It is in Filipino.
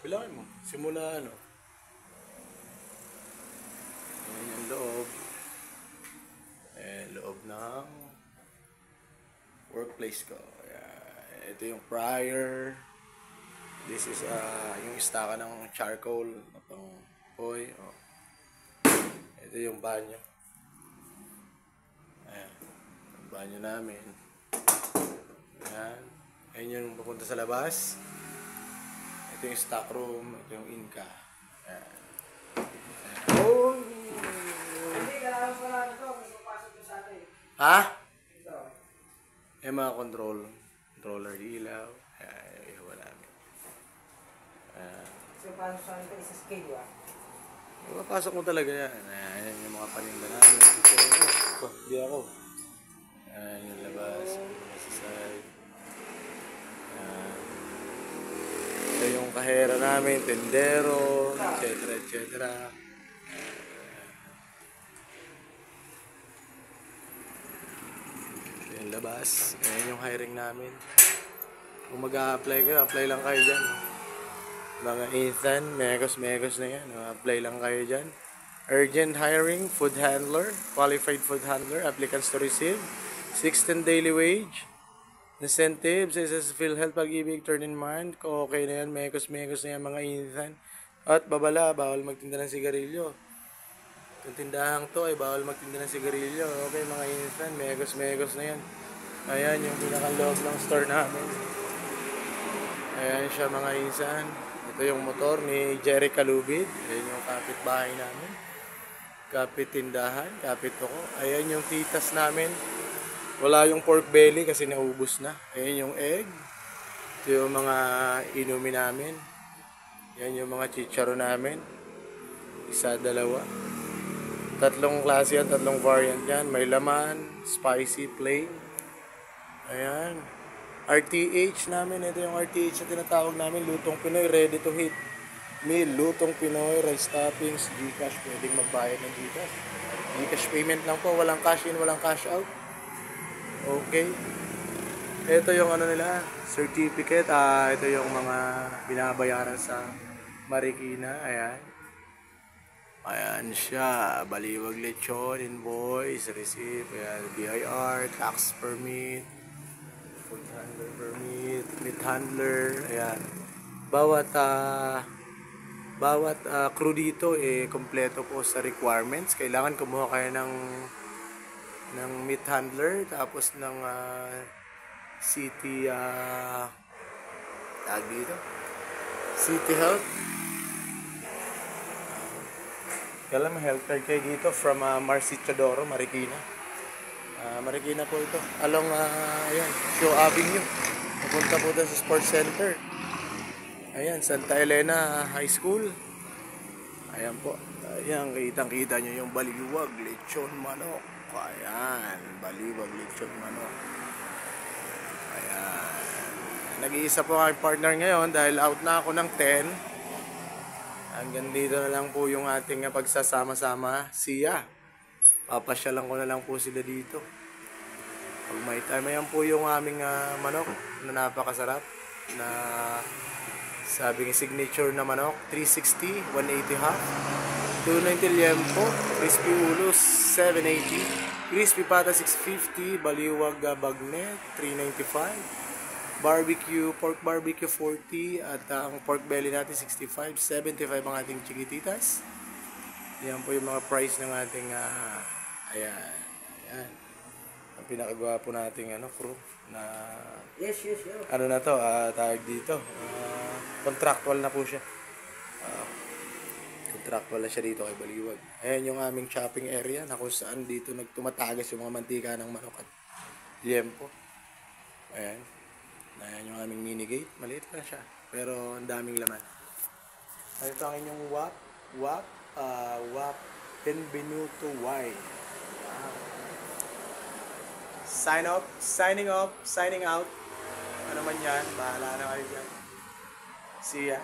Bilangin mo. Simula ano. Ayan yung loob. Ayan, loob ng workplace ko. Ayan. Ito yung fryer. This is yung istaka ng charcoal na pang poy. Oh. Ito yung banyo. Ayan. Yung banyo namin. Ayan. Ayan yung papunta sa labas. Ito yung stock room. Ito yung inka. Ayan. Ayan. Oh! Ha? Yung mga controller ilaw. Ayan, yung ihawa namin. Ayan. So, paano sa ito? Isa scale, ba? Mapasok mo talaga yan. Ayan yung mga paninda namin. Ito, di ako. Ayan yung labas. Sa side. Ayan. Ito yung kahera namin, tendero, etc. etc. Yung labas. Ayan yung hiring namin. Kung mag-a-apply kayo, apply lang kayo dyan. Mga Ethan, megos na yan. Apply lang kayo dyan. Urgent hiring, food handler, qualified food handler, applicants to receive, 16 daily wage, incentives, SS PhilHealth, Pag-ibig, turn in mind. Okay na yan, megos na yan mga Ethan. At babala, bawal magtinda ng sigarilyo. Yung tindahan to ay bawal magtinda ng sigarilyo. Okay mga Ethan, megos na yan. Ayan yung pinakaloob ng store namin. Ayan siya mga Ethan. Ito yung motor ni Jerry Calubid. Ayan yung kapitbahay namin. Kapit tindahan, kapit ako. Ayan yung titas namin. Wala yung pork belly kasi naubos na. Ayan yung egg. Ito yung mga inumin namin. Ayan yung mga chicharo namin. Isa, dalawa. Tatlong klase yan, tatlong variant yan. May laman, spicy, plain. Ayan. RTH namin. Ito yung RTH na tinatawag namin. Lutong Pinoy, ready to hit meal. Lutong Pinoy, rice toppings, Gcash. Pwedeng magbayad ng Gcash. Gcash payment lang po. Walang cash in, walang cash out. Okay. Ito yung ano nila, certificate. Ito yung mga binabayaran sa Marikina. Ayan. Ayan siya. Baliwag lechon, invoice, receipt. Ayan. BIR, tax permit, food handler permit, meat handler. Ayan. Bawat crew dito kompleto po sa requirements. Kailangan kumuha kayo ng meat handler, tapos ng city tag dito, City Health. Kailangan may health card kayo dito from Marcichadoro, Marikina. Marikina po ito. Along ayan, Show Avenue. Papunta po doon sa Sports Center. Ayan, Santa Elena High School. Ayan po. Ayan, kitang-kita nyo yung baliwag, lechon, manok. Ayan, baliwag, lechon, manok. Ayan. Nag-iisa po ang partner ngayon dahil out na ako ng 10. Hanggang dito na lang po yung ating pagsasama-sama. Siya. Papasyalan ko na lang po sila dito. Pag may time, ayan po yung aming manok na napakasarap. Na sabing signature na manok, 360, 180 half, 290 liempo, crispy ulo, 780, crispy pata, 650, baliwag bagnet, 395, barbecue, pork barbecue, 40, at ang pork belly natin, 65, 75 ang ating chiquititas. Yan po yung mga price ng ating, ayan, ayan. Ang pinakagwapo nating crew na Yes. ano na to, tawag dito, contractual na po siya. Contractual na siya dito kay Baliwag. Ayan yung aming shopping area na kung saan dito nagtumatagas yung mga mantika ng manok at liempo. Ayan. Ayan yung aming mini gate. Maliit lang siya, pero ang daming laman. Ito ang inyong WAP Benvenuto wine. Signing out. Ano man yan, bahala na kayo dyan. See ya.